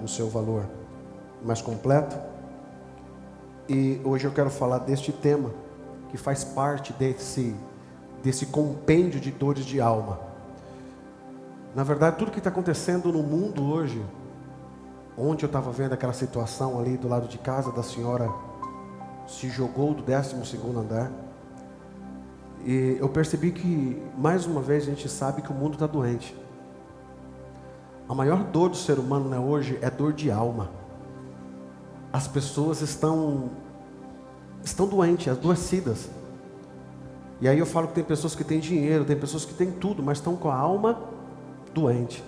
no seu valor mais completo. E hoje eu quero falar deste tema que faz parte desse compêndio de dores de alma. Na verdade, tudo que está acontecendo no mundo hoje, ontem eu estava vendo aquela situação ali do lado de casa da senhora se jogou do 12º andar, e eu percebi que mais uma vez a gente sabe que o mundo está doente. A maior dor do ser humano, né, hoje é dor de alma. As pessoas estão doentes, adoecidas. E aí eu falo que tem pessoas que têm dinheiro, tem pessoas que têm tudo, mas estão com a alma doente.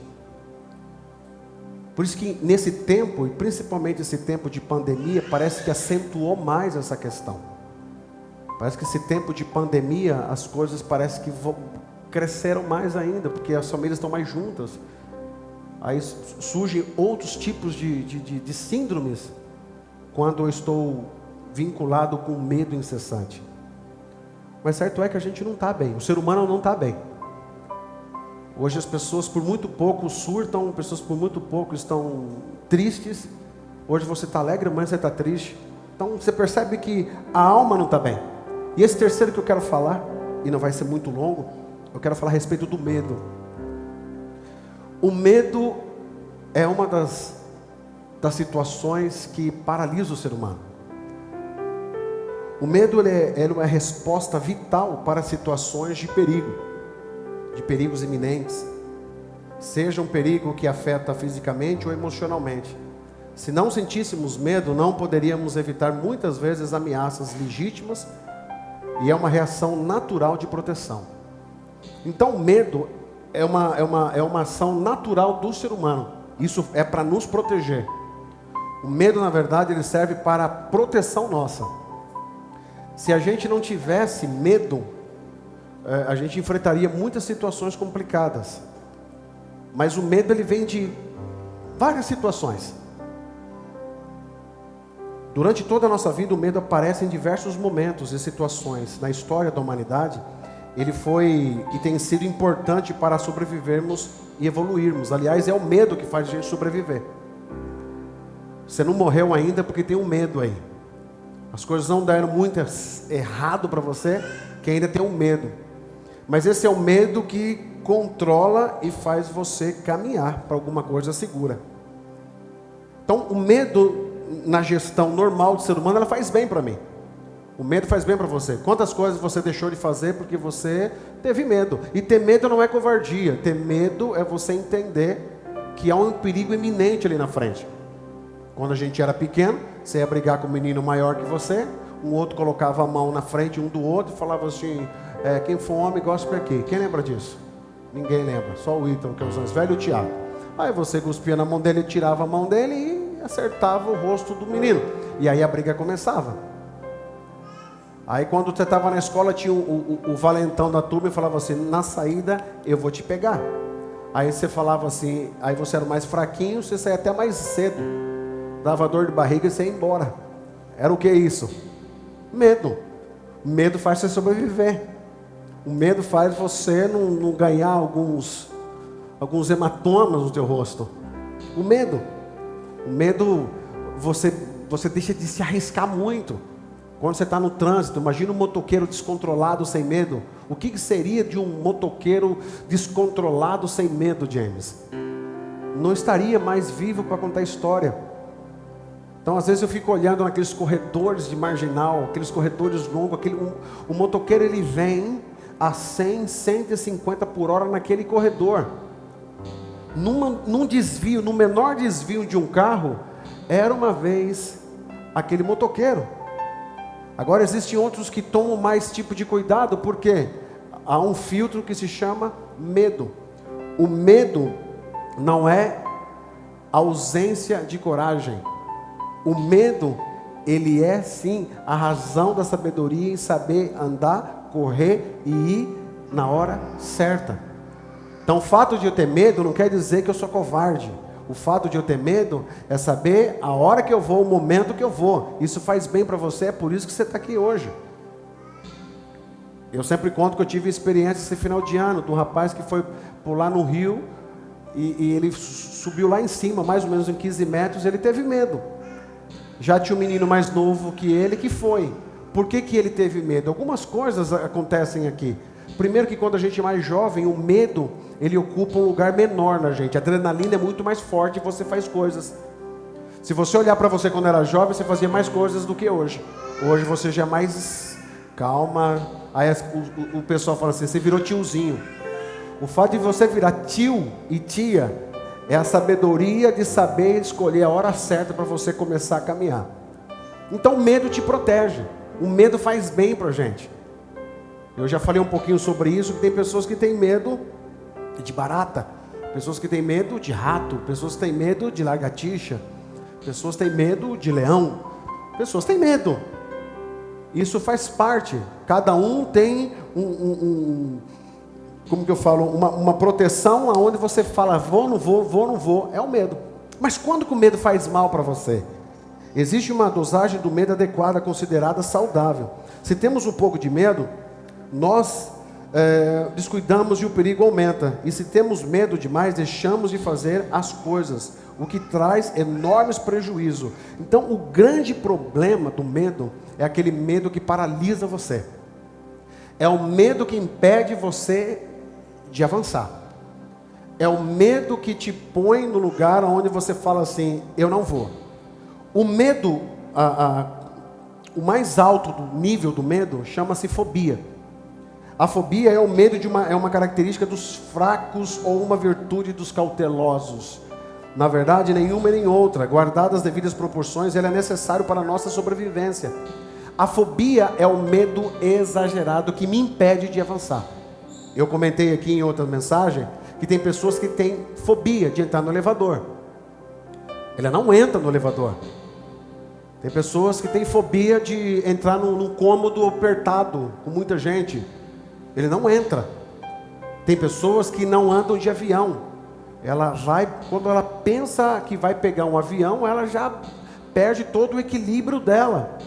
Por isso que nesse tempo, e principalmente esse tempo de pandemia, parece que acentuou mais essa questão. Parece que esse tempo de pandemia, as coisas parece que cresceram mais ainda, porque as famílias estão mais juntas. Aí surgem outros tipos de síndromes quando eu estou vinculado com medo incessante. Mas certo é que a gente não está bem, o ser humano não está bem. Hoje as pessoas por muito pouco surtam, pessoas por muito pouco estão tristes. Hoje você está alegre, amanhã você está triste. Então você percebe que a alma não está bem. E esse terceiro que eu quero falar, e não vai ser muito longo, eu quero falar a respeito do medo. O medo é uma das situações que paralisa o ser humano. O medo ele é uma resposta vital para situações de perigo, de perigos iminentes. Seja um perigo que afeta fisicamente ou emocionalmente. Se não sentíssemos medo, não poderíamos evitar muitas vezes ameaças legítimas, e é uma reação natural de proteção. Então o medo é uma ação natural do ser humano. Isso é para nos proteger. O medo, na verdade, ele serve para a proteção nossa. Se a gente não tivesse medo, a gente enfrentaria muitas situações complicadas. Mas o medo, ele vem de várias situações. Durante toda a nossa vida, o medo aparece em diversos momentos e situações. Na história da humanidade, ele foi e tem sido importante para sobrevivermos e evoluirmos. Aliás, é o medo que faz a gente sobreviver. Você não morreu ainda porque tem um medo aí. As coisas não deram muito errado para você, que ainda tem um medo. Mas esse é o medo que controla e faz você caminhar para alguma coisa segura. Então, o medo na gestão normal do ser humano, ela faz bem para mim. O medo faz bem para você. Quantas coisas você deixou de fazer porque você teve medo. E ter medo não é covardia. Ter medo é você entender que há um perigo iminente ali na frente. Quando a gente era pequeno, você ia brigar com um menino maior que você, um outro colocava a mão na frente um do outro e falava assim, quem for homem, gospe aqui. Quem lembra disso? Ninguém lembra, só o Ítalo, que é os mais velhos, e o Tiago. Aí você cuspia na mão dele, tirava a mão dele e acertava o rosto do menino. E aí a briga começava. Aí quando você estava na escola, tinha o valentão da turma e falava assim, na saída eu vou te pegar. Aí você falava assim, aí você era mais fraquinho, você saía até mais cedo. Dava dor de barriga e você ia embora. Era o que isso? Medo. Medo faz você sobreviver. O medo faz você não ganhar alguns hematomas no teu rosto. O medo, você deixa de se arriscar muito. Quando você está no trânsito, imagina um motoqueiro descontrolado sem medo. O que seria de um motoqueiro descontrolado sem medo, James? Não estaria mais vivo para contar a história. Então às vezes eu fico olhando naqueles corredores de marginal, aqueles corredores longos, o motoqueiro ele vem a 100, 150 por hora naquele corredor. Num desvio, no menor desvio de um carro, era uma vez aquele motoqueiro. Agora existem outros que tomam mais tipo de cuidado, porque há um filtro que se chama medo. O medo não é ausência de coragem. O medo, ele é sim a razão da sabedoria em saber andar, correr e ir na hora certa. Então o fato de eu ter medo não quer dizer que eu sou covarde. O fato de eu ter medo é saber a hora que eu vou, o momento que eu vou. Isso faz bem para você, é por isso que você está aqui hoje. Eu sempre conto que eu tive experiência esse final de ano, de um rapaz que foi pular no rio e ele subiu lá em cima, mais ou menos em 15 metros, ele teve medo. Já tinha um menino mais novo que ele que foi. Por que ele teve medo? Algumas coisas acontecem aqui. Primeiro que quando a gente é mais jovem, o medo, ele ocupa um lugar menor na gente. A adrenalina é muito mais forte e você faz coisas. Se você olhar para você quando era jovem, você fazia mais coisas do que hoje. Hoje você já é mais calma. Aí o pessoal fala assim, você virou tiozinho. O fato de você virar tio e tia é a sabedoria de saber escolher a hora certa para você começar a caminhar. Então o medo te protege. O medo faz bem para a gente. Eu já falei um pouquinho sobre isso, que tem pessoas que têm medo de barata, pessoas que têm medo de rato, pessoas que têm medo de lagartixa, pessoas têm medo de leão, pessoas têm medo. Isso faz parte. Cada um tem como que eu falo, uma proteção aonde você fala, vou, não vou, vou, não vou, é o medo. Mas quando que o medo faz mal para você? Existe uma dosagem do medo adequada, considerada saudável. Se temos um pouco de medo, nós descuidamos e o perigo aumenta. E se temos medo demais, deixamos de fazer as coisas, o que traz enormes prejuízos. Então, o grande problema do medo é aquele medo que paralisa você. É o medo que impede você de avançar. É o medo que te põe no lugar onde você fala assim, eu não vou. O medo, o mais alto do nível do medo, chama-se fobia. A fobia é o medo é uma característica dos fracos ou uma virtude dos cautelosos. Na verdade, nenhuma e nem outra. Guardadas as devidas proporções, ele é necessário para a nossa sobrevivência. A fobia é o medo exagerado que me impede de avançar. Eu comentei aqui em outra mensagem que tem pessoas que têm fobia de entrar no elevador. Ela não entra no elevador. Tem pessoas que têm fobia de entrar num cômodo apertado, com muita gente. Ele não entra. Tem pessoas que não andam de avião. Ela vai, quando ela pensa que vai pegar um avião, ela já perde todo o equilíbrio dela.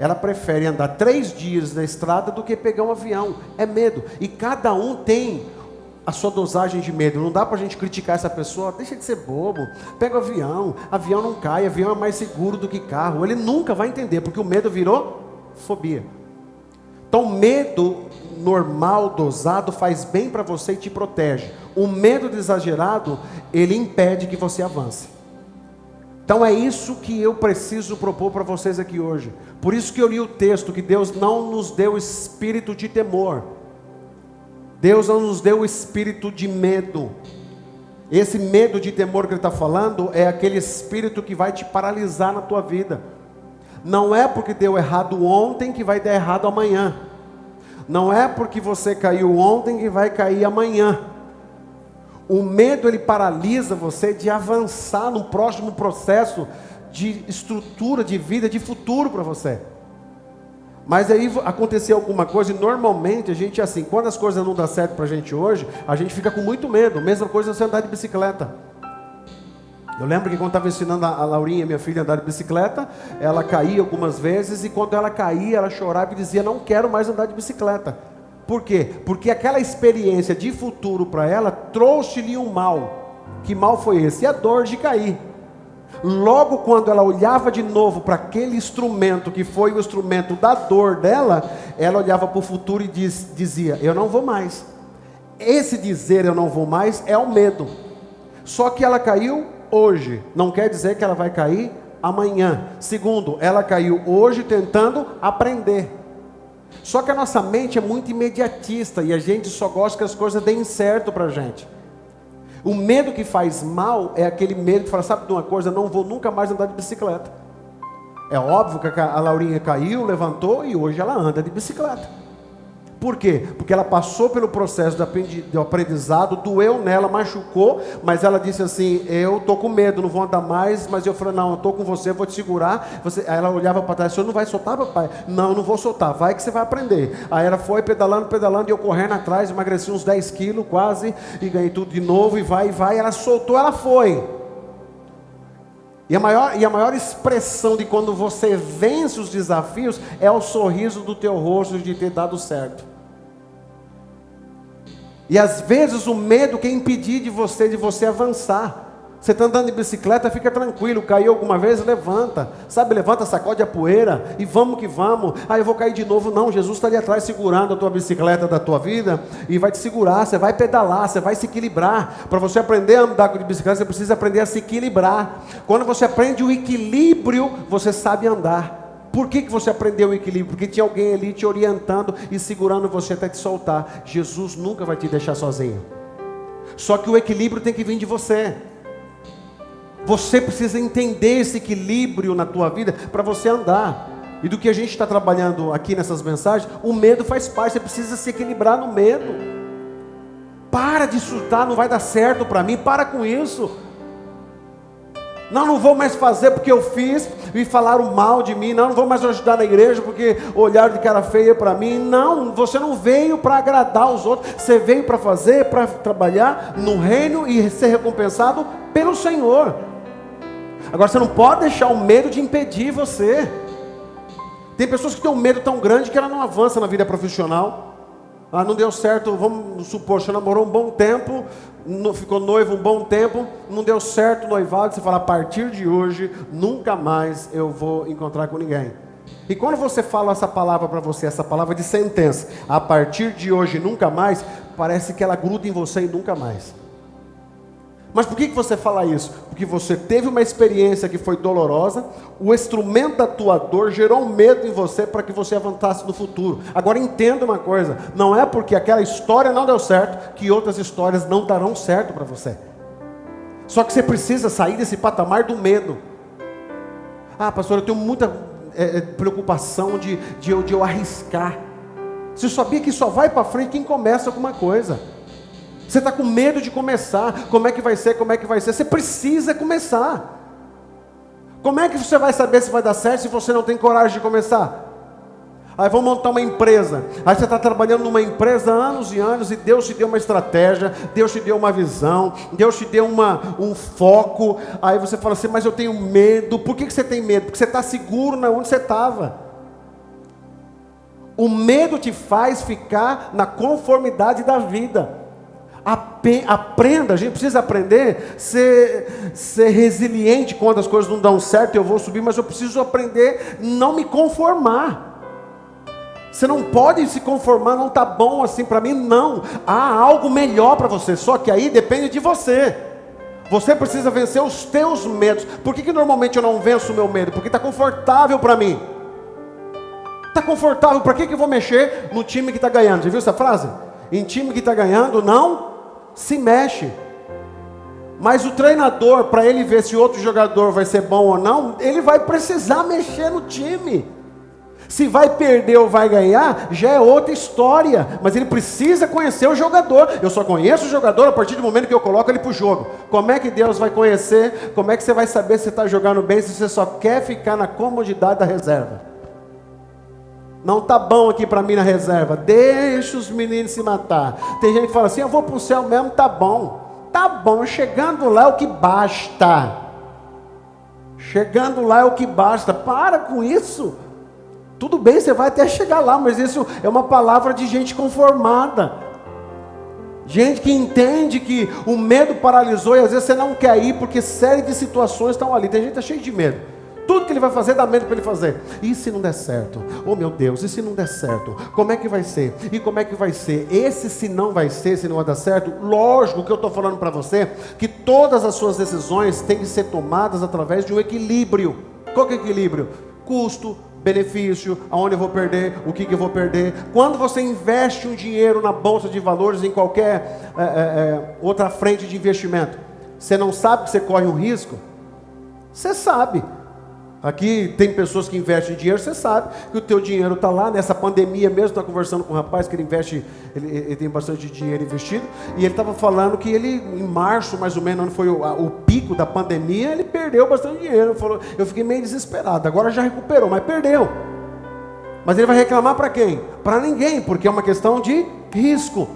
Ela prefere andar 3 dias na estrada do que pegar um avião. É medo. E cada um tem a sua dosagem de medo. Não dá pra gente criticar essa pessoa. Deixa de ser bobo. Pega o avião. Avião não cai. Avião é mais seguro do que carro. Ele nunca vai entender, porque o medo virou fobia. Então, medo normal, dosado, faz bem para você e te protege. O medo exagerado, ele impede que você avance. Então é isso que eu preciso propor para vocês aqui hoje. Por isso que eu li o texto, que Deus não nos deu espírito de temor. Deus não nos deu espírito de medo. Esse medo de temor que ele está falando é aquele espírito que vai te paralisar na tua vida. Não é porque deu errado ontem que vai dar errado amanhã. Não é porque você caiu ontem que vai cair amanhã. O medo, ele paralisa você de avançar no próximo processo de estrutura, de vida, de futuro para você. Mas aí aconteceu alguma coisa, e normalmente a gente é assim, quando as coisas não dão certo para a gente hoje, a gente fica com muito medo. Mesma coisa você andar de bicicleta. Eu lembro que quando estava ensinando a Laurinha, minha filha, a andar de bicicleta, ela caía algumas vezes, e quando ela caía, ela chorava e dizia, não quero mais andar de bicicleta. Por quê? Porque aquela experiência de futuro para ela trouxe-lhe um mal. Que mal foi esse? A dor de cair. Logo quando ela olhava de novo para aquele instrumento que foi o instrumento da dor dela, ela olhava para o futuro e dizia, eu não vou mais. Esse dizer eu não vou mais é o medo. Só que ela caiu hoje, não quer dizer que ela vai cair amanhã. Segundo, ela caiu hoje tentando aprender. Só que a nossa mente é muito imediatista e a gente só gosta que as coisas deem certo para a gente. O medo que faz mal é aquele medo que fala, sabe de uma coisa, não vou nunca mais andar de bicicleta. É óbvio que a Laurinha caiu, levantou e hoje ela anda de bicicleta. Por quê? Porque ela passou pelo processo do aprendizado, doeu nela, machucou, mas ela disse assim, eu estou com medo, não vou andar mais, mas eu falei, não, eu estou com você, vou te segurar. Aí ela olhava para trás, o senhor não vai soltar, papai? Não, não vou soltar, vai que você vai aprender. Aí ela foi pedalando, e eu correndo atrás, emagreci uns 10 quilos quase, e ganhei tudo de novo, e vai, ela soltou, ela foi. E a maior expressão de quando você vence os desafios é o sorriso do teu rosto de ter dado certo. E às vezes o medo quer impedir de você avançar. Você está andando de bicicleta, fica tranquilo. Caiu alguma vez, levanta. Sabe, levanta, sacode a poeira e vamos que vamos. Eu vou cair de novo. Não, Jesus está ali atrás segurando a tua bicicleta da tua vida e vai te segurar. Você vai pedalar, você vai se equilibrar. Para você aprender a andar de bicicleta, você precisa aprender a se equilibrar. Quando você aprende o equilíbrio, você sabe andar. Por que você aprendeu o equilíbrio? Porque tinha alguém ali te orientando e segurando você até te soltar. Jesus nunca vai te deixar sozinho. Só que o equilíbrio tem que vir de você. Você precisa entender esse equilíbrio na tua vida para você andar. E do que a gente está trabalhando aqui nessas mensagens, o medo faz parte. Você precisa se equilibrar no medo. Para de surtar, não vai dar certo para mim. Para com isso. Não vou mais fazer porque eu fiz e falaram mal de mim. Não vou mais ajudar na igreja porque olharam de cara feia para mim. Não, você não veio para agradar os outros. Você veio para fazer, para trabalhar no reino e ser recompensado pelo Senhor. Agora você não pode deixar o medo de impedir você. Tem pessoas que têm um medo tão grande que ela não avança na vida profissional. Não deu certo, vamos supor, você namorou um bom tempo, ficou noivo um bom tempo, não deu certo o noivado, você fala, a partir de hoje, nunca mais eu vou encontrar com ninguém. E quando você fala essa palavra para você, essa palavra de sentença, a partir de hoje, nunca mais, parece que ela gruda em você e nunca mais. Mas por que você fala isso? Porque você teve uma experiência que foi dolorosa, o instrumento da tua dor gerou um medo em você para que você avançasse no futuro. Agora entenda uma coisa, não é porque aquela história não deu certo, que outras histórias não darão certo para você. Só que você precisa sair desse patamar do medo. Pastor, eu tenho muita preocupação de eu arriscar. Você sabia que só vai para frente quem começa alguma coisa. Você está com medo de começar. Como é que vai ser? Como é que vai ser? Você precisa começar. Como é que você vai saber se vai dar certo se você não tem coragem de começar? Vamos montar uma empresa. Aí você está trabalhando numa empresa há anos e anos e Deus te deu uma estratégia, Deus te deu uma visão, Deus te deu um foco. Aí você fala assim, mas eu tenho medo. Por que você tem medo? Porque você está seguro na onde você estava. O medo te faz ficar na conformidade da vida. Aprenda, a gente precisa aprender ser resiliente quando as coisas não dão certo. Eu vou subir, mas eu preciso aprender não me conformar. Você não pode se conformar, não está bom assim para mim, não. Há algo melhor para você, só que aí depende de você. Você precisa vencer os teus medos. Por que normalmente eu não venço o meu medo? Porque está confortável para mim. Está confortável, para que eu vou mexer no time que está ganhando? Já viu essa frase? Em time que está ganhando, não se mexe. Mas o treinador, para ele ver se outro jogador vai ser bom ou não, ele vai precisar mexer no time. Se vai perder ou vai ganhar, já é outra história. Mas ele precisa conhecer o jogador. Eu só conheço o jogador a partir do momento que eu coloco ele para o jogo. Como é que Deus vai conhecer? Como é que você vai saber se você está jogando bem, se você só quer ficar na comodidade da reserva? Não está bom aqui para mim na reserva, deixa os meninos se matar. Tem gente que fala assim, eu vou para o céu mesmo, tá bom, chegando lá é o que basta. Chegando lá é o que basta. Para com isso. Tudo bem, você vai até chegar lá, mas isso é uma palavra de gente conformada. Gente que entende que o medo paralisou e às vezes você não quer ir porque série de situações estão ali. Tem gente que está cheio de medo. Tudo que ele vai fazer dá medo para ele fazer. E se não der certo? Oh meu Deus, e se não der certo? Como é que vai ser? E como é que vai ser? Esse se não vai ser, se não vai dar certo, lógico que eu estou falando para você, que todas as suas decisões têm que ser tomadas através de um equilíbrio. Qual que é o equilíbrio? Custo, benefício, aonde eu vou perder, o que eu vou perder. Quando você investe um dinheiro na bolsa de valores, em qualquer outra frente de investimento, você não sabe que você corre um risco? Você sabe. Aqui tem pessoas que investem dinheiro, você sabe que o teu dinheiro está lá, nessa pandemia mesmo, está conversando com um rapaz que ele investe, ele tem bastante dinheiro investido, e ele estava falando que ele, em março mais ou menos, onde foi o pico da pandemia, ele perdeu bastante dinheiro. Falou, eu fiquei meio desesperado, agora já recuperou, mas perdeu. Mas ele vai reclamar para quem? Para ninguém, porque é uma questão de risco.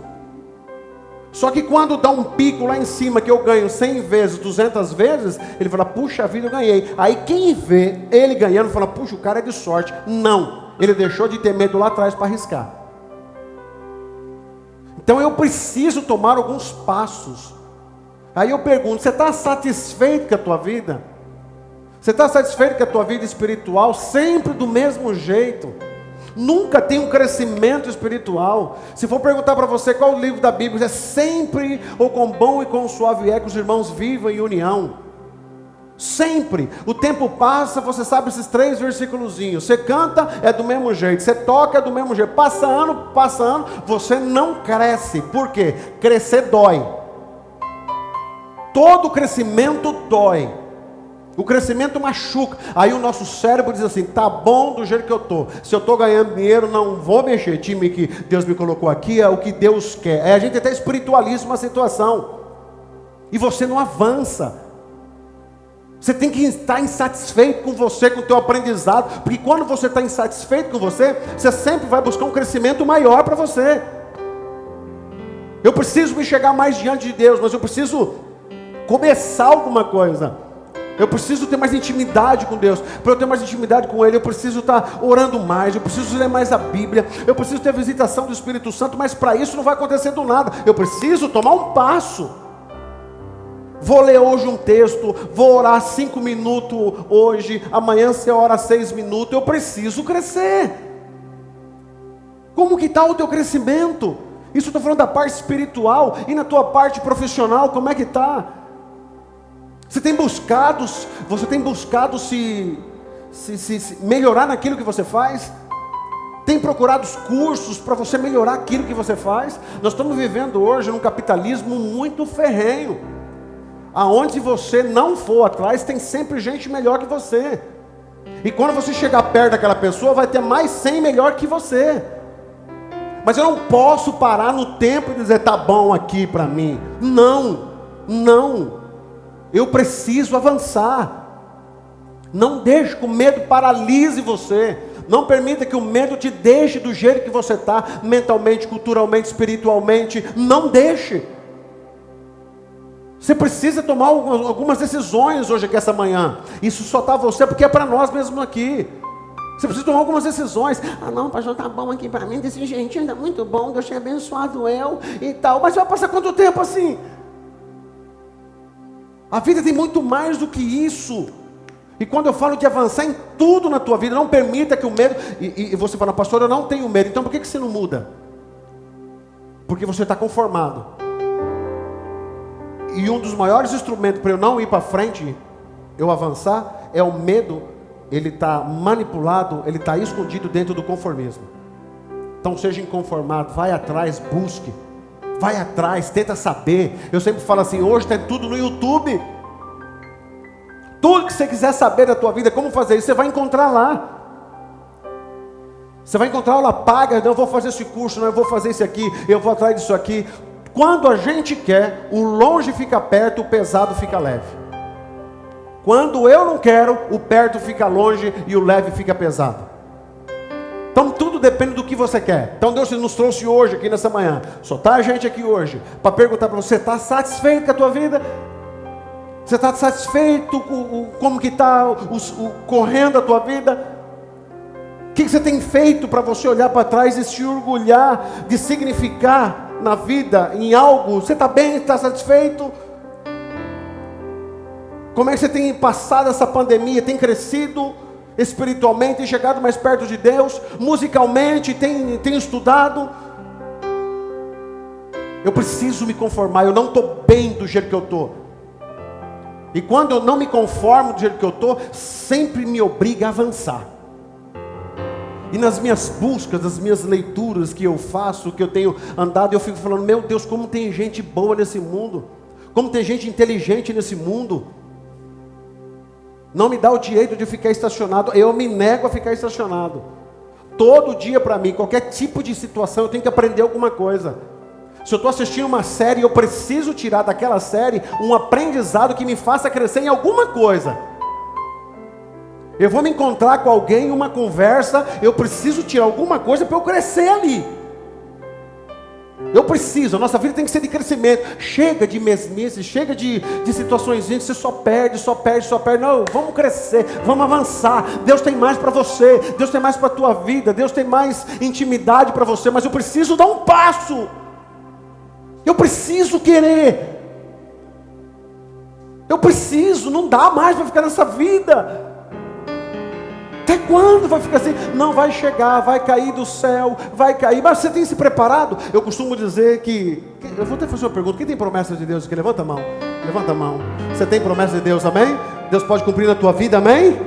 Só que quando dá um pico lá em cima, que eu ganho 100 vezes, 200 vezes, ele fala, puxa vida, eu ganhei. Aí quem vê ele ganhando, fala, puxa, o cara é de sorte. Não, ele deixou de ter medo lá atrás para arriscar. Então eu preciso tomar alguns passos. Aí eu pergunto, você está satisfeito com a tua vida? Você está satisfeito com a tua vida espiritual? Sempre do mesmo jeito? Nunca tem um crescimento espiritual? Se for perguntar para você qual o livro da Bíblia, é sempre ou com bom e com suave é que os irmãos vivam em união. Sempre. O tempo passa, você sabe esses 3 versículozinhos. Você canta, é do mesmo jeito. Você toca, é do mesmo jeito. Passa ano, você não cresce. Por quê? Crescer dói. Todo crescimento dói. O crescimento machuca. Aí o nosso cérebro diz assim, tá bom do jeito que eu estou. Se eu estou ganhando dinheiro, não vou mexer. Time que Deus me colocou aqui, é o que Deus quer. Aí a gente até espiritualiza uma situação. E você não avança. Você tem que estar insatisfeito com você, com o teu aprendizado. Porque quando você está insatisfeito com você, você sempre vai buscar um crescimento maior para você. Eu preciso me chegar mais diante de Deus, mas eu preciso começar alguma coisa. Eu preciso ter mais intimidade com Deus. Para eu ter mais intimidade com Ele, eu preciso estar orando mais. Eu preciso ler mais a Bíblia. Eu preciso ter a visitação do Espírito Santo. Mas para isso não vai acontecer do nada. Eu preciso tomar um passo. Vou ler hoje um texto. Vou orar 5 minutos hoje. Amanhã você ora 6 minutos. Eu preciso crescer. Como que está o teu crescimento? Isso eu estou falando da parte espiritual. E na tua parte profissional, como é que está? Você tem buscado se melhorar naquilo que você faz? Tem procurado os cursos para você melhorar aquilo que você faz? Nós estamos vivendo hoje num capitalismo muito ferrenho. Aonde você não for atrás, tem sempre gente melhor que você. E quando você chegar perto daquela pessoa, vai ter mais 100 melhor que você. Mas eu não posso parar no tempo e dizer, tá bom aqui para mim. Não. Eu preciso avançar. Não deixe que o medo paralise você. Não permita que o medo te deixe do jeito que você está, mentalmente, culturalmente, espiritualmente. Não deixe. Você precisa tomar algumas decisões hoje aqui, essa manhã. Isso só está você, porque é para nós mesmos aqui. Você precisa tomar algumas decisões. Não, pastor, tá bom aqui para mim, desse jeitinho, tá muito bom, Deus tem abençoado eu e tal. Mas vai passar quanto tempo assim? A vida tem muito mais do que isso. E quando eu falo de avançar em tudo na tua vida, não permita que o medo... E você fala, pastor, eu não tenho medo. Então por que você não muda? Porque você está conformado. E um dos maiores instrumentos para eu não ir para frente, eu avançar, é o medo. Ele está manipulado, ele está escondido dentro do conformismo. Então seja inconformado, vai atrás, busque. Vai atrás, tenta saber. Eu sempre falo assim, hoje tem tudo no YouTube. Tudo que você quiser saber da tua vida, como fazer isso, você vai encontrar lá. Você vai encontrar aula paga, não, eu vou fazer esse curso, não, eu vou fazer isso aqui, eu vou atrás disso aqui. Quando a gente quer, o longe fica perto, o pesado fica leve. Quando eu não quero, o perto fica longe e o leve fica pesado. Então tudo depende do que você quer. Então Deus nos trouxe hoje aqui nessa manhã. Só está a gente aqui hoje para perguntar para você, está satisfeito com a tua vida? Você está satisfeito com como que está correndo a tua vida? O que você tem feito para você olhar para trás e se orgulhar de significar na vida, em algo? Você está bem, está satisfeito? Como é que você tem passado essa pandemia? Tem crescido espiritualmente, tem chegado mais perto de Deus? Musicalmente, tem estudado? Eu preciso me conformar, eu não estou bem do jeito que eu estou. E quando eu não me conformo do jeito que eu estou, sempre me obriga a avançar. E nas minhas buscas, nas minhas leituras que eu faço, que eu tenho andado, eu fico falando, meu Deus, como tem gente boa nesse mundo. Como tem gente inteligente nesse mundo. Não me dá o direito de ficar estacionado. Eu me nego a ficar estacionado. Todo dia para mim, qualquer tipo de situação, eu tenho que aprender alguma coisa. Se eu estou assistindo uma série, eu preciso tirar daquela série um aprendizado que me faça crescer em alguma coisa. Eu vou me encontrar com alguém, uma conversa, eu preciso tirar alguma coisa para eu crescer ali. Eu preciso, a nossa vida tem que ser de crescimento. Chega de mesmice, chega de situações que você só perde. Não, vamos crescer, vamos avançar. Deus tem mais para você, Deus tem mais para a tua vida, Deus tem mais intimidade para você. Mas eu preciso dar um passo. Eu preciso querer. Eu preciso, não dá mais para ficar nessa vida. Até quando vai ficar assim? Não, vai chegar, vai cair do céu, vai cair. Mas você tem se preparado? Eu costumo dizer que... Eu vou até fazer uma pergunta. Quem tem promessa de Deus aqui? Levanta a mão. Levanta a mão. Você tem promessa de Deus, amém? Deus pode cumprir na tua vida, amém?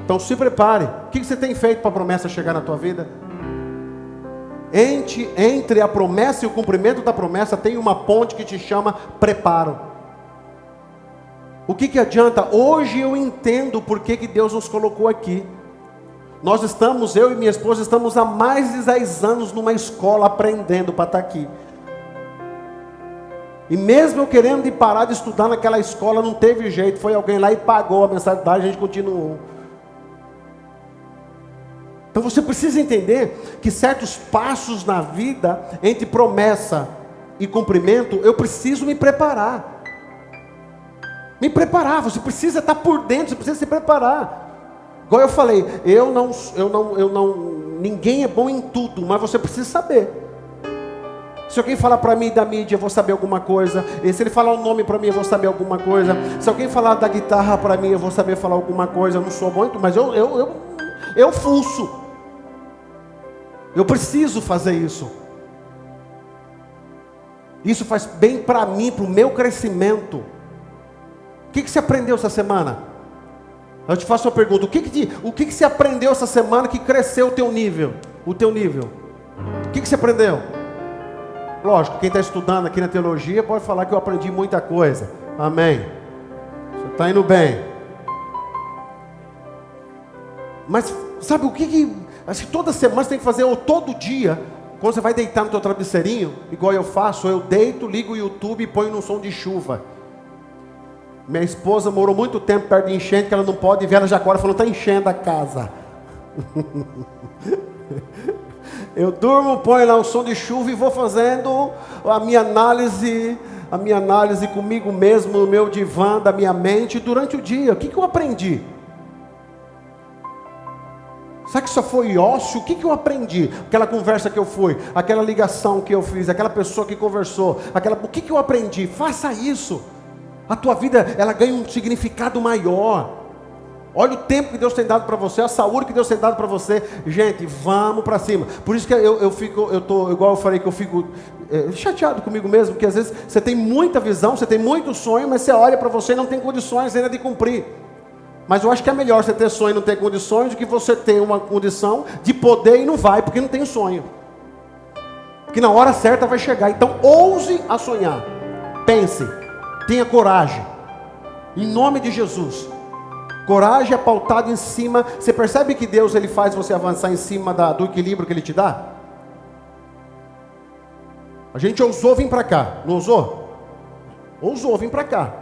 Então se prepare. O que você tem feito para a promessa chegar na tua vida? Entre a promessa e o cumprimento da promessa tem uma ponte que te chama preparo. O que adianta? Hoje eu entendo por que Deus nos colocou aqui. Nós estamos, eu e minha esposa, estamos há mais de 10 anos numa escola aprendendo para estar aqui. E mesmo eu querendo ir parar de estudar naquela escola, não teve jeito. Foi alguém lá e pagou a mensalidade, a gente continuou. Então você precisa entender que certos passos na vida, entre promessa e cumprimento, eu preciso me preparar. Me preparar, você precisa estar por dentro, você precisa se preparar. Igual eu falei, ninguém é bom em tudo, mas você precisa saber. Se alguém falar para mim da mídia, eu vou saber alguma coisa. E se ele falar o nome para mim, eu vou saber alguma coisa. Se alguém falar da guitarra para mim, eu vou saber falar alguma coisa. Eu não sou muito, mas eu fuço. Eu preciso fazer isso. Isso faz bem para mim, para o meu crescimento. O que você aprendeu essa semana? Eu te faço uma pergunta. O que você aprendeu essa semana que cresceu o teu nível? O teu nível. O que você aprendeu? Lógico, quem está estudando aqui na teologia pode falar que eu aprendi muita coisa. Amém. Você está indo bem. Mas sabe o que acho que toda semana você tem que fazer, ou todo dia, quando você vai deitar no teu travesseirinho, igual eu faço, eu deito, ligo o YouTube e ponho num som de chuva. Minha esposa morou muito tempo perto de enchente, que ela não pode ver, ela já agora falou, está enchendo a casa. Eu durmo, ponho lá um som de chuva e vou fazendo a minha análise comigo mesmo, no meu divã, da minha mente, durante o dia. O que eu aprendi? Será que só foi ócio? O que eu aprendi? Aquela conversa que eu fui, aquela ligação que eu fiz, aquela pessoa que conversou, o que eu aprendi? Faça isso. A tua vida, ela ganha um significado maior. Olha o tempo que Deus tem dado para você, a saúde que Deus tem dado para você. Gente, vamos para cima. Por isso que eu tô, igual eu falei, que eu fico chateado comigo mesmo, que às vezes você tem muita visão, você tem muito sonho, mas você olha para você e não tem condições ainda de cumprir. Mas eu acho que é melhor você ter sonho e não ter condições do que você ter uma condição de poder e não vai, porque não tem sonho. Porque na hora certa vai chegar. Então ouse a sonhar. Pense. Tenha coragem. Em nome de Jesus. Coragem é pautado em cima. Você percebe que Deus ele faz você avançar em cima do equilíbrio que Ele te dá? A gente ousou vir para cá. Não ousou? Ousou vir para cá.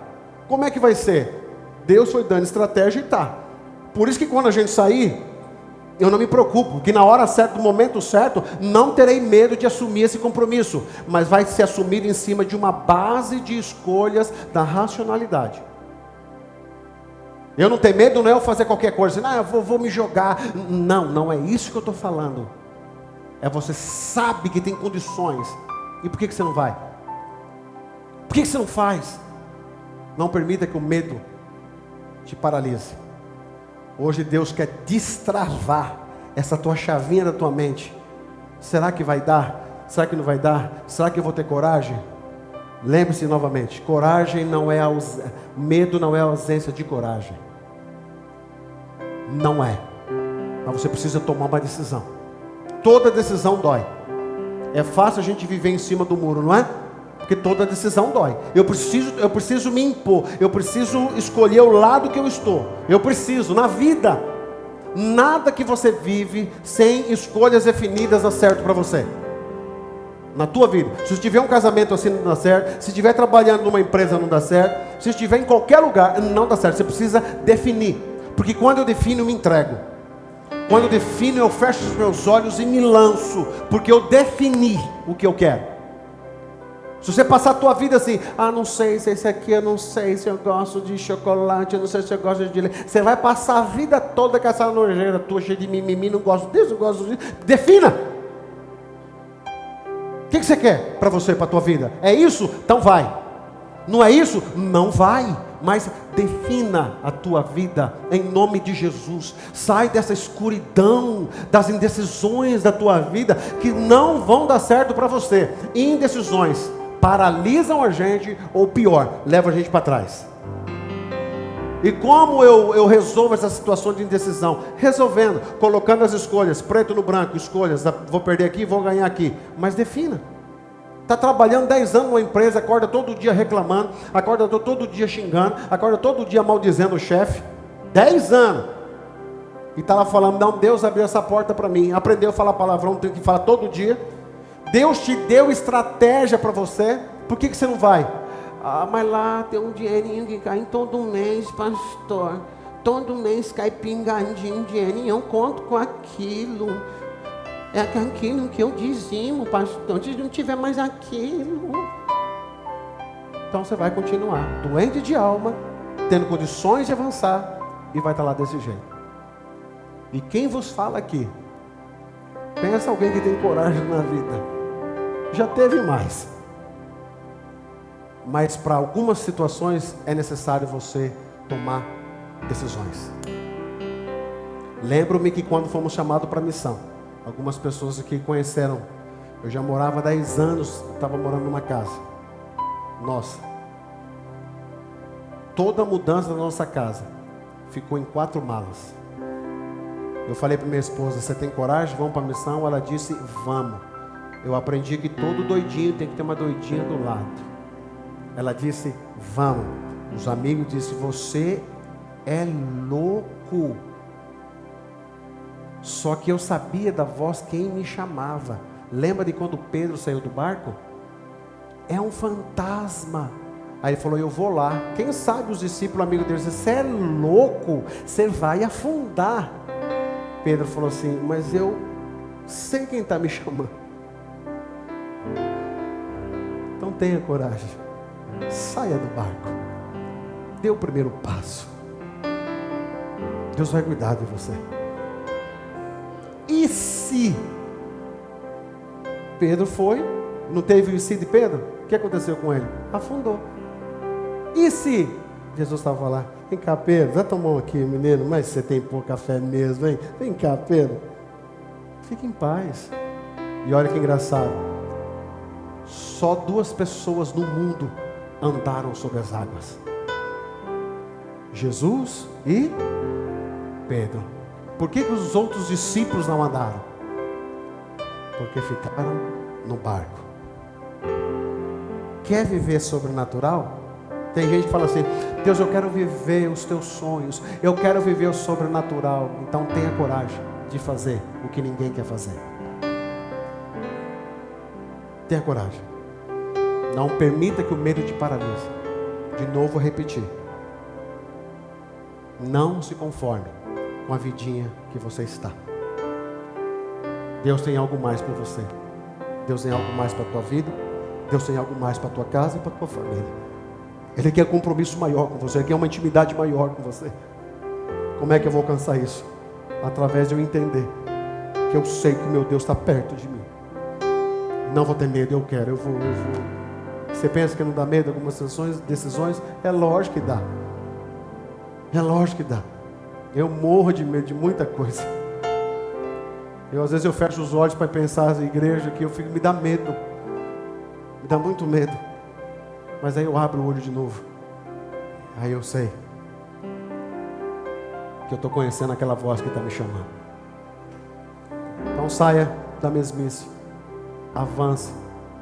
Como é que vai ser? Deus foi dando estratégia e tá. Por isso que quando a gente sair, eu não me preocupo, porque na hora certa, no momento certo, não terei medo de assumir esse compromisso, mas vai ser assumido em cima de uma base de escolhas da racionalidade. Eu não tenho medo, não é eu fazer qualquer coisa, eu vou me jogar. Não é isso que eu estou falando. É você sabe que tem condições. E por que você não vai? Por que você não faz? Não permita que o medo te paralise. Hoje Deus quer destravar essa tua chavinha da tua mente. Será que vai dar? Será que não vai dar? Será que eu vou ter coragem? Lembre-se novamente, coragem não é medo não é ausência de coragem. Não é. Mas você precisa tomar uma decisão. Toda decisão dói. É fácil a gente viver em cima do muro, não é? Porque toda decisão dói. Eu preciso me impor. Eu preciso escolher o lado que eu estou. Eu preciso, na vida. Nada que você vive sem escolhas definidas dá certo para você. Na tua vida. Se estiver um casamento assim não dá certo. Se estiver trabalhando numa empresa não dá certo. Se estiver em qualquer lugar não dá certo. Você precisa definir. Porque quando eu defino eu me entrego. Quando eu defino eu fecho os meus olhos e me lanço. Porque eu defini o que eu quero. Se você passar a tua vida assim, não sei se esse aqui, eu não sei se eu gosto de chocolate, eu não sei se eu gosto de leite. Você vai passar a vida toda com essa nojeira tua, cheia de mimimi, não gosto disso, não gosto disso. Defina! O que que você quer para você, para a tua vida? É isso? Então vai. Não é isso? Não vai. Mas defina a tua vida em nome de Jesus. Sai dessa escuridão, das indecisões da tua vida, que não vão dar certo para você. Indecisões paralisam a gente, ou pior, levam a gente para trás. E como eu resolvo essa situação de indecisão? Resolvendo, colocando as escolhas, preto no branco, escolhas, vou perder aqui, vou ganhar aqui. Mas defina. Está trabalhando 10 anos numa empresa, acorda todo dia reclamando, acorda todo dia xingando, acorda todo dia maldizendo o chefe. 10 anos. E está lá falando, não, Deus abriu essa porta para mim. Aprendeu a falar palavrão, tem que falar todo dia. Deus te deu estratégia para você. Por que você não vai? Ah, mas lá tem um dinheirinho que cai todo mês, pastor. Todo mês cai pingadinho dinheirinho, eu conto com aquilo. É aquilo que eu dizimo, pastor. Se não tiver mais aquilo. Então você vai continuar doente de alma, tendo condições de avançar, e vai estar lá desse jeito. E quem vos fala aqui, pensa alguém que tem coragem na vida. Já teve mais. Mas para algumas situações é necessário você tomar decisões. Lembro-me que quando fomos chamados para a missão, algumas pessoas aqui conheceram, eu já morava há 10 anos, estava morando numa casa. Nossa. Toda a mudança da nossa casa ficou em 4 malas. Eu falei para minha esposa, você tem coragem? Vamos para a missão? Ela disse, vamos. Eu aprendi que todo doidinho tem que ter uma doidinha do lado. Ela disse, vamos. Os amigos disseram, você é louco. Só que eu sabia da voz quem me chamava. Lembra de quando Pedro saiu do barco? É um fantasma. Aí ele falou, eu vou lá. Quem sabe os discípulos, amigos dele, você é louco, você vai afundar. Pedro falou assim, mas eu sei quem está me chamando. Então tenha coragem. Saia do barco. Dê o primeiro passo. Deus vai cuidar de você. E se Pedro foi, não teve o e se de Pedro? O que aconteceu com ele? Afundou. E se Jesus estava lá? Vem cá, Pedro, já tomou aqui, menino, mas você tem pouca fé mesmo, hein? Vem cá, Pedro. Fique em paz. E olha que engraçado. Só 2 pessoas no mundo andaram sobre as águas. Jesus e Pedro. Por que os outros discípulos não andaram? Porque ficaram no barco. Quer viver sobrenatural? Tem gente que fala assim, Deus, eu quero viver os teus sonhos, eu quero viver o sobrenatural. Então tenha coragem de fazer o que ninguém quer fazer. Tenha coragem. Não permita que o medo te paralise. De novo vou repetir. Não se conforme com a vidinha que você está. Deus tem algo mais para você. Deus tem algo mais para a tua vida. Deus tem algo mais para a tua casa e para a tua família. Ele quer compromisso maior com você. Ele quer uma intimidade maior com você. Como é que eu vou alcançar isso? Através de eu entender que eu sei que meu Deus está perto de mim. Não vou ter medo, eu quero, eu vou. Você pensa que não dá medo algumas decisões? É lógico que dá. É lógico que dá. Eu morro de medo de muita coisa. Às vezes eu fecho os olhos para pensar na igreja que me dá medo. Me dá muito medo. Mas aí eu abro o olho de novo. Aí eu sei que eu estou conhecendo aquela voz que está me chamando. Então saia da mesmice. Avance,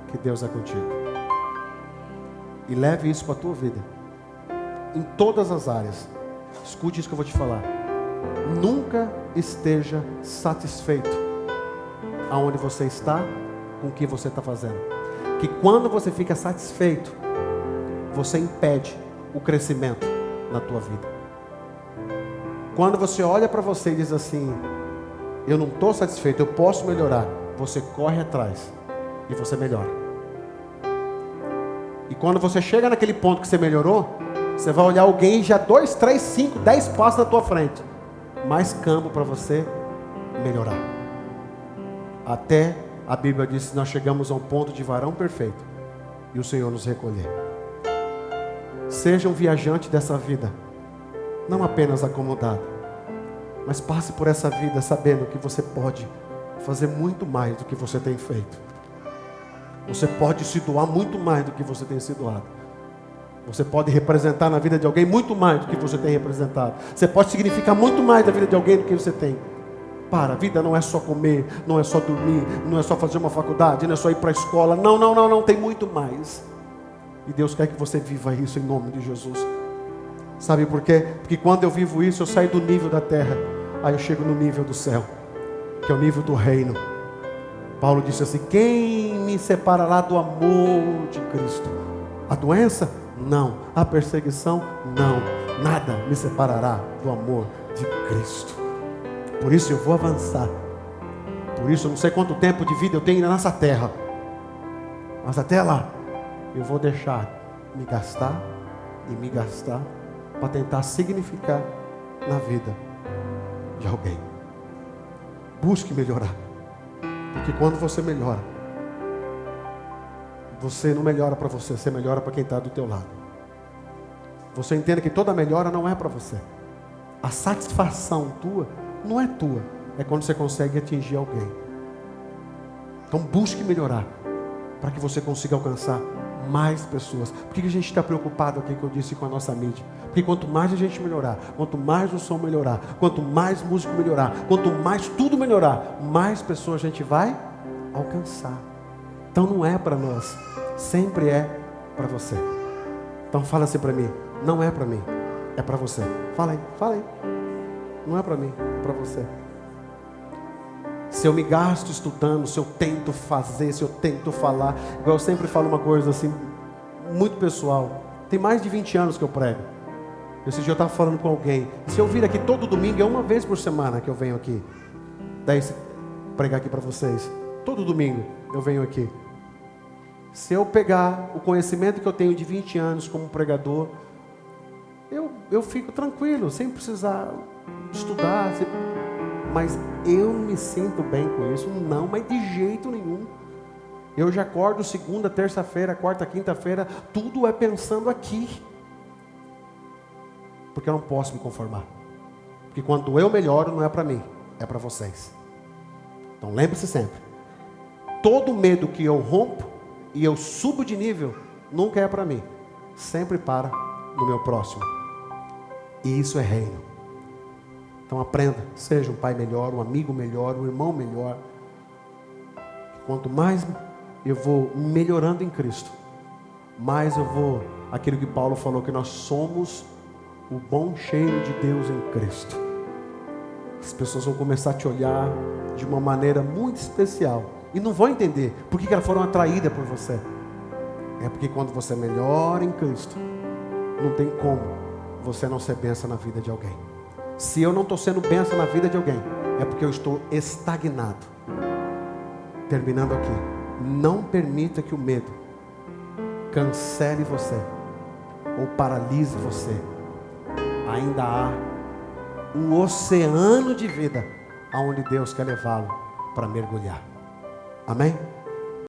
que Deus é contigo. E leve isso para a tua vida. Em todas as áreas. Escute isso que eu vou te falar. Nunca esteja satisfeito aonde você está, com o que você está fazendo. Que quando você fica satisfeito, você impede o crescimento na tua vida. Quando você olha para você e diz assim, eu não estou satisfeito, eu posso melhorar. Você corre atrás e você melhora. E quando você chega naquele ponto que você melhorou, você vai olhar alguém já 2, 3, 5, 10 passos na tua frente. Mais campo para você melhorar. Até a Bíblia diz que nós chegamos a um ponto de varão perfeito e o Senhor nos recolher. Seja um viajante dessa vida, não apenas acomodado, mas passe por essa vida sabendo que você pode fazer muito mais do que você tem feito. Você pode se doar muito mais do que você tem se doado. Você pode representar na vida de alguém muito mais do que você tem representado. Você pode significar muito mais na vida de alguém do que você tem. A vida não é só comer, não é só dormir, não é só fazer uma faculdade, não é só ir para a escola. Não, tem muito mais. E Deus quer que você viva isso em nome de Jesus. Sabe por quê? Porque quando eu vivo isso, eu saio do nível da terra, aí eu chego no nível do céu, que é o nível do reino. Paulo disse assim: quem me separará do amor de Cristo? A doença? Não. A perseguição? Não. Nada me separará do amor de Cristo. Por isso eu vou avançar. Por isso eu não sei quanto tempo de vida eu tenho ainda nessa terra, mas até lá eu vou deixar me gastar para tentar significar na vida de alguém. Busque melhorar, porque quando você melhora, você não melhora para você, você melhora para quem está do teu lado. Você entende que toda melhora não é para você. A satisfação tua não é tua, é quando você consegue atingir alguém. Então busque melhorar, para que você consiga alcançar mais pessoas. Por que a gente está preocupado aqui, que eu disse, com a nossa mídia? Porque quanto mais a gente melhorar, quanto mais o som melhorar, quanto mais músico melhorar, quanto mais tudo melhorar, mais pessoas a gente vai alcançar. Então não é para nós, sempre é para você. Então fala assim para mim: não é para mim, é para você. Fala aí. Não é para mim, é para você. Se eu me gasto estudando, se eu tento fazer, se eu tento falar, igual eu sempre falo uma coisa assim, muito pessoal. Tem mais de 20 anos que eu prego. Esse dia eu estava falando com alguém. Se eu vir aqui todo domingo, é uma vez por semana que eu venho aqui. Daí pregar aqui para vocês. Todo domingo eu venho aqui. Se eu pegar o conhecimento que eu tenho de 20 anos como pregador, eu fico tranquilo, sem precisar estudar, mas eu me sinto bem com isso? Não, mas de jeito nenhum. Eu já acordo segunda, terça-feira, quarta, quinta-feira, tudo é pensando aqui, porque eu não posso me conformar, porque quando eu melhoro não é para mim, é para vocês. Então lembre-se sempre, todo medo que eu rompo e eu subo de nível, nunca é para mim, sempre para no meu próximo. E isso é reino. Então aprenda, seja um pai melhor, um amigo melhor, um irmão melhor. Quanto mais eu vou melhorando em Cristo, mais eu vou, aquilo que Paulo falou, que nós somos o bom cheiro de Deus em Cristo. As pessoas vão começar a te olhar de uma maneira muito especial e não vão entender por que elas foram atraídas por você. É porque quando você melhora em Cristo, não tem como você não ser bênção na vida de alguém. Se eu não estou sendo bênção na vida de alguém, é porque eu estou estagnado. Terminando aqui, não permita que o medo cancele você ou paralise você. Ainda há um oceano de vida aonde Deus quer levá-lo para mergulhar. Amém?